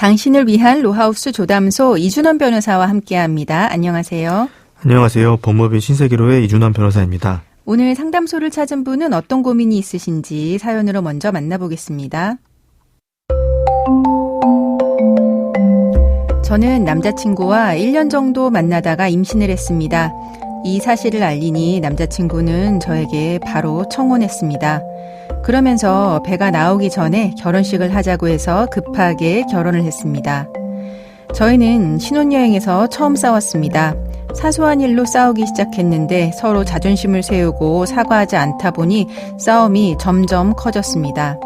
당신을 위한 로하우스 조담소 이준원 변호사와 함께합니다. 안녕하세요. 안녕하세요. 법무법인 신세계로의 이준원 변호사입니다. 오늘 상담소를 찾은 분은 어떤 고민이 있으신지 사연으로 먼저 만나보겠습니다. 저는 남자친구와 1년 정도 만나다가 임신을 했습니다. 이 사실을 알리니 남자친구는 저에게 바로 청혼했습니다. 그러면서 배가 나오기 전에 결혼식을 하자고 해서 급하게 결혼을 했습니다. 저희는 신혼여행에서 처음 싸웠습니다. 사소한 일로 싸우기 시작했는데 서로 자존심을 세우고 사과하지 않다 보니 싸움이 점점 커졌습니다.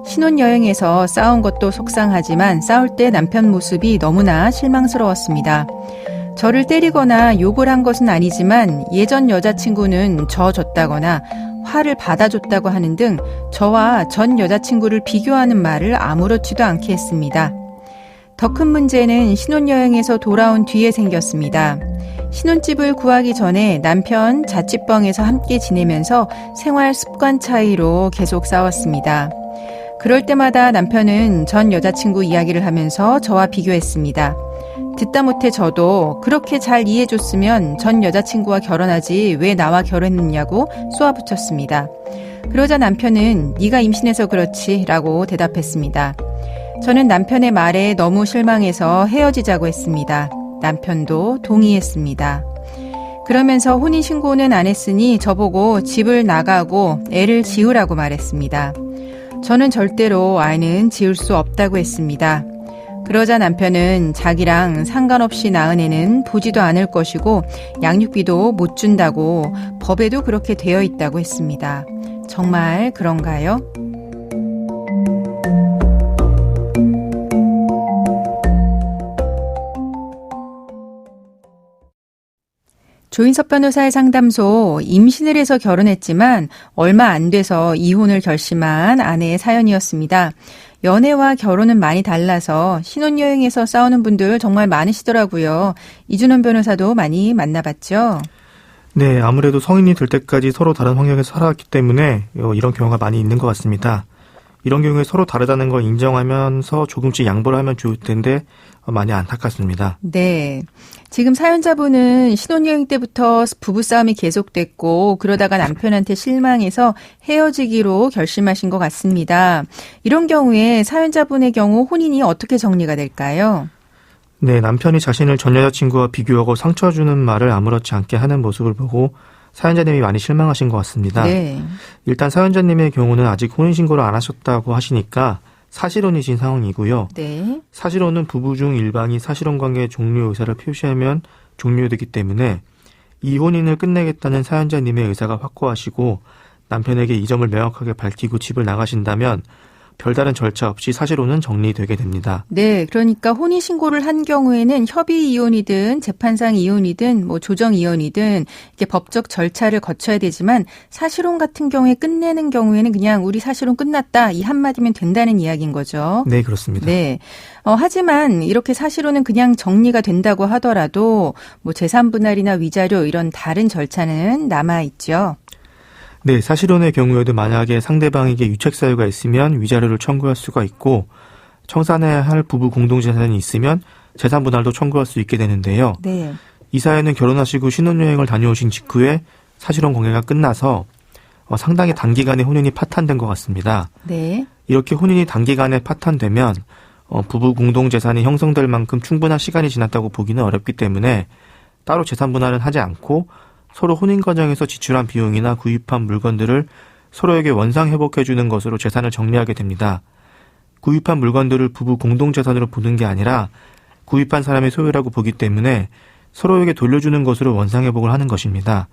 신혼여행에서 싸운 것도 속상하지만 싸울 때 남편 모습이 너무나 실망스러웠습니다. 저를 때리거나 욕을 한 것은 아니지만 예전 여자친구는 졌다거나 화를 받아줬다고 하는 등 저와 전 여자친구를 비교하는 말을 아무렇지도 않게 했습니다. 더 큰 문제는 신혼여행에서 돌아온 뒤에 생겼습니다. 신혼집을 구하기 전에 남편 자취방에서 함께 지내면서 생활 습관 차이로 계속 싸웠습니다. 그럴 때마다 남편은 전 여자친구 이야기를 하면서 저와 비교했습니다. 듣다 못해 저도 그렇게 잘 이해해줬으면 전 여자친구와 결혼하지 왜 나와 결혼했느냐고 쏘아붙였습니다. 그러자 남편은 네가 임신해서 그렇지 라고 대답했습니다. 저는 남편의 말에 너무 실망해서 헤어지자고 했습니다. 남편도 동의했습니다. 그러면서 혼인신고는 안 했으니 저보고 집을 나가고 애를 지으라고 말했습니다. 저는 절대로 아이는 지을 수 없다고 했습니다. 그러자 남편은 자기랑 상관없이 낳은 애는 보지도 않을 것이고 양육비도 못 준다고 법에도 그렇게 되어 있다고 했습니다. 정말 그런가요? 조인석 변호사의 상담소, 임신을 해서 결혼했지만 얼마 안 돼서 이혼을 결심한 아내의 사연이었습니다. 연애와 결혼은 많이 달라서 신혼여행에서 싸우는 분들 정말 많으시더라고요. 이준원 변호사도 많이 만나봤죠? 네, 아무래도 성인이 될 때까지 서로 다른 환경에서 살아왔기 때문에 이런 경우가 많이 있는 것 같습니다. 이런 경우에 서로 다르다는 걸 인정하면서 조금씩 양보를 하면 좋을 텐데 많이 안타깝습니다. 네. 지금 사연자분은 신혼여행 때부터 부부싸움이 계속됐고 그러다가 남편한테 실망해서 헤어지기로 결심하신 것 같습니다. 이런 경우에 사연자분의 경우 혼인이 어떻게 정리가 될까요? 네, 남편이 자신을 전 여자친구와 비교하고 상처 주는 말을 아무렇지 않게 하는 모습을 보고 사연자님이 많이 실망하신 것 같습니다. 네. 일단 사연자님의 경우는 아직 혼인신고를 안 하셨다고 하시니까 사실혼이신 상황이고요. 네. 사실혼은 부부 중 일방이 사실혼 관계 종료 의사를 표시하면 종료되기 때문에 이 혼인을 끝내겠다는 사연자님의 의사가 확고하시고 남편에게 이 점을 명확하게 밝히고 집을 나가신다면 별다른 절차 없이 사실혼은 정리되게 됩니다. 네, 그러니까 혼인신고를 한 경우에는 협의 이혼이든 재판상 이혼이든 조정 이혼이든 이렇게 법적 절차를 거쳐야 되지만 사실혼 같은 경우에 끝내는 경우에는 그냥 우리 사실혼 끝났다 이 한마디면 된다는 이야기인 거죠. 네, 그렇습니다. 네. 하지만 이렇게 사실혼은 그냥 정리가 된다고 하더라도 재산 분할이나 위자료 이런 다른 절차는 남아 있죠. 네, 사실혼의 경우에도 만약에 상대방에게 유책 사유가 있으면 위자료를 청구할 수가 있고 청산해야 할 부부 공동재산이 있으면 재산 분할도 청구할 수 있게 되는데요. 네. 이 사연은 결혼하시고 신혼여행을 다녀오신 직후에 사실혼 관계가 끝나서 상당히 단기간에 혼인이 파탄된 것 같습니다. 네. 이렇게 혼인이 단기간에 파탄되면 부부 공동재산이 형성될 만큼 충분한 시간이 지났다고 보기는 어렵기 때문에 따로 재산 분할은 하지 않고 서로 혼인 과정에서 지출한 비용이나 구입한 물건들을 서로에게 원상 회복해주는 것으로 재산을 정리하게 됩니다. 구입한 물건들을 부부 공동재산으로 보는 게 아니라 구입한 사람의 소유라고 보기 때문에 서로에게 돌려주는 것으로 원상 회복을 하는 것입니다.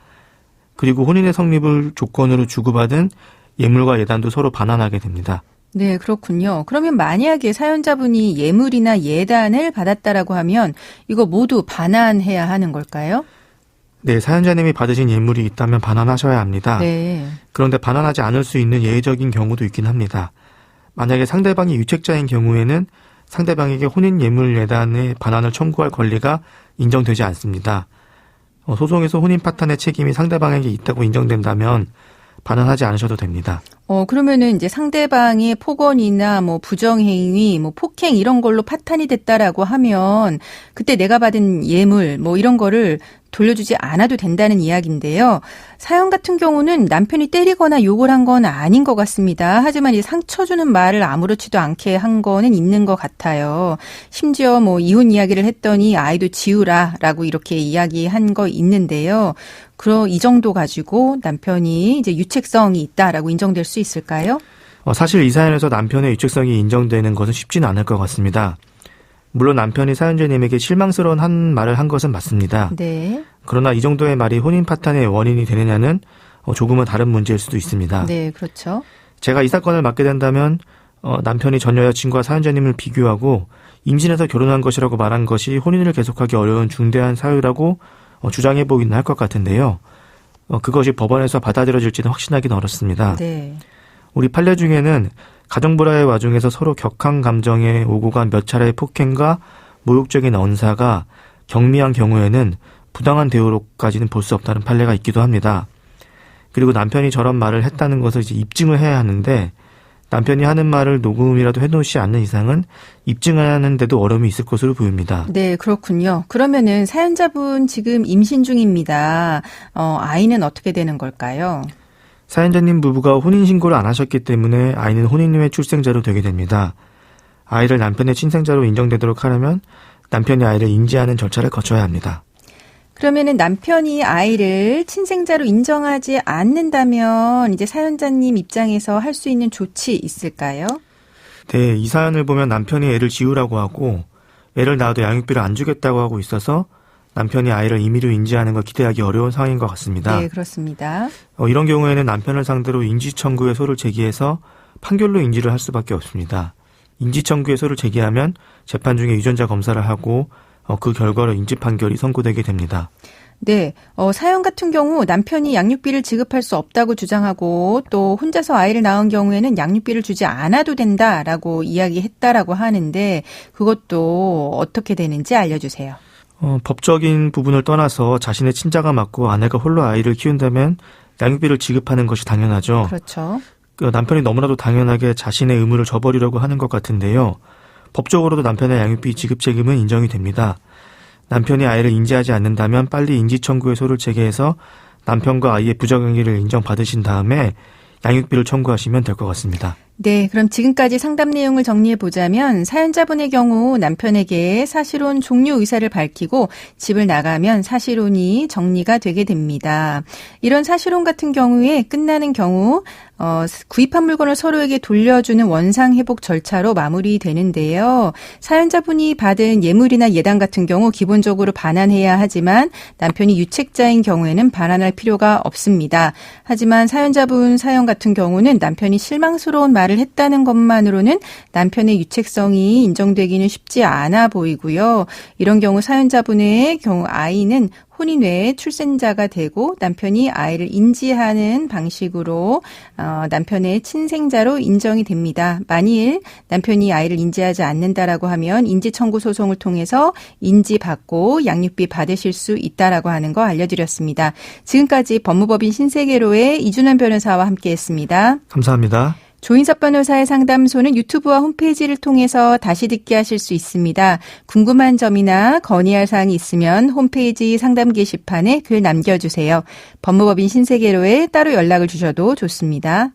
그리고 혼인의 성립을 조건으로 주고받은 예물과 예단도 서로 반환하게 됩니다. 네, 그렇군요. 그러면 만약에 사연자분이 예물이나 예단을 받았다라고 하면 이거 모두 반환해야 하는 걸까요? 네, 사연자님이 받으신 예물이 있다면 반환하셔야 합니다. 네. 그런데 반환하지 않을 수 있는 예외적인 경우도 있긴 합니다. 만약에 상대방이 유책자인 경우에는 상대방에게 혼인 예물 예단의 반환을 청구할 권리가 인정되지 않습니다. 소송에서 혼인 파탄의 책임이 상대방에게 있다고 인정된다면 반환하지 않으셔도 됩니다. 그러면은 이제 상대방의 폭언이나 뭐 부정행위, 뭐 폭행 이런 걸로 파탄이 됐다라고 하면 그때 내가 받은 예물 뭐 이런 거를 돌려주지 않아도 된다는 이야기인데요. 사연 같은 경우는 남편이 때리거나 욕을 한 건 아닌 것 같습니다. 하지만 이 상처 주는 말을 아무렇지도 않게 한 거는 있는 것 같아요. 심지어 뭐 이혼 이야기를 했더니 아이도 지우라라고 이렇게 이야기한 거 있는데요. 이 정도 가지고 남편이 이제 유책성이 있다라고 인정될 수 있을까요? 사실 이 사연에서 남편의 유책성이 인정되는 것은 쉽지는 않을 것 같습니다. 물론 남편이 사연자님에게 실망스러운 한 말을 한 것은 맞습니다. 네. 그러나 이 정도의 말이 혼인 파탄의 원인이 되느냐는 조금은 다른 문제일 수도 있습니다. 네, 그렇죠. 제가 이 사건을 맡게 된다면 남편이 전 여자친구와 사연자님을 비교하고 임신해서 결혼한 것이라고 말한 것이 혼인을 계속하기 어려운 중대한 사유라고 주장해 보기는 할 것 같은데요. 그것이 법원에서 받아들여질지는 확신하기는 어렵습니다. 네. 우리 판례 중에는 가정불화의 와중에서 서로 격한 감정에 오고 간 몇 차례의 폭행과 모욕적인 언사가 경미한 경우에는 부당한 대우로까지는 볼 수 없다는 판례가 있기도 합니다. 그리고 남편이 저런 말을 했다는 것을 이제 입증을 해야 하는데 남편이 하는 말을 녹음이라도 해놓지 않는 이상은 입증하는 데도 어려움이 있을 것으로 보입니다. 네, 그렇군요. 그러면은 사연자분 지금 임신 중입니다. 아이는 어떻게 되는 걸까요? 사연자님 부부가 혼인신고를 안 하셨기 때문에 아이는 혼인 후에 출생자로 되게 됩니다. 아이를 남편의 친생자로 인정되도록 하려면 남편이 아이를 인지하는 절차를 거쳐야 합니다. 그러면은 남편이 아이를 친생자로 인정하지 않는다면 이제 사연자님 입장에서 할 수 있는 조치 있을까요? 네, 이 사연을 보면 남편이 애를 지우라고 하고 애를 낳아도 양육비를 안 주겠다고 하고 있어서 남편이 아이를 임의로 인지하는 걸 기대하기 어려운 상황인 것 같습니다. 네, 그렇습니다. 이런 경우에는 남편을 상대로 인지청구의 소를 제기해서 판결로 인지를 할 수밖에 없습니다. 인지청구의 소를 제기하면 재판 중에 유전자 검사를 하고 그 결과로 인지 판결이 선고되게 됩니다. 네, 사연 같은 경우 남편이 양육비를 지급할 수 없다고 주장하고 또 혼자서 아이를 낳은 경우에는 양육비를 주지 않아도 된다라고 이야기했다라고 하는데 그것도 어떻게 되는지 알려주세요. 법적인 부분을 떠나서 자신의 친자가 맞고 아내가 홀로 아이를 키운다면 양육비를 지급하는 것이 당연하죠. 그렇죠. 남편이 너무나도 당연하게 자신의 의무를 저버리려고 하는 것 같은데요. 법적으로도 남편의 양육비 지급 책임은 인정이 됩니다. 남편이 아이를 인지하지 않는다면 빨리 인지청구의 소를 제기해서 남편과 아이의 부정행위를 인정받으신 다음에 양육비를 청구하시면 될 것 같습니다. 네, 그럼 지금까지 상담 내용을 정리해 보자면 사연자분의 경우 남편에게 사실혼 종료 의사를 밝히고 집을 나가면 사실혼이 정리가 되게 됩니다. 이런 사실혼 같은 경우에 끝나는 경우 구입한 물건을 서로에게 돌려주는 원상회복 절차로 마무리되는데요. 사연자분이 받은 예물이나 예당 같은 경우 기본적으로 반환해야 하지만 남편이 유책자인 경우에는 반환할 필요가 없습니다. 하지만 사연자분 사연 같은 경우는 남편이 실망스러운 말을 했다는 것만으로는 남편의 유책성이 인정되기는 쉽지 않아 보이고요. 이런 경우 사연자분의 경우 아이는 혼인 외에 출생자가 되고 남편이 아이를 인지하는 방식으로 남편의 친생자로 인정이 됩니다. 만일 남편이 아이를 인지하지 않는다라고 하면 인지청구 소송을 통해서 인지받고 양육비 받으실 수 있다라고 하는 거 알려드렸습니다. 지금까지 법무법인 신세계로의 이준환 변호사와 함께했습니다. 감사합니다. 조인섭 변호사의 상담소는 유튜브와 홈페이지를 통해서 다시 듣게 하실 수 있습니다. 궁금한 점이나 건의할 사항이 있으면 홈페이지 상담 게시판에 글 남겨주세요. 법무법인 신세계로에 따로 연락을 주셔도 좋습니다.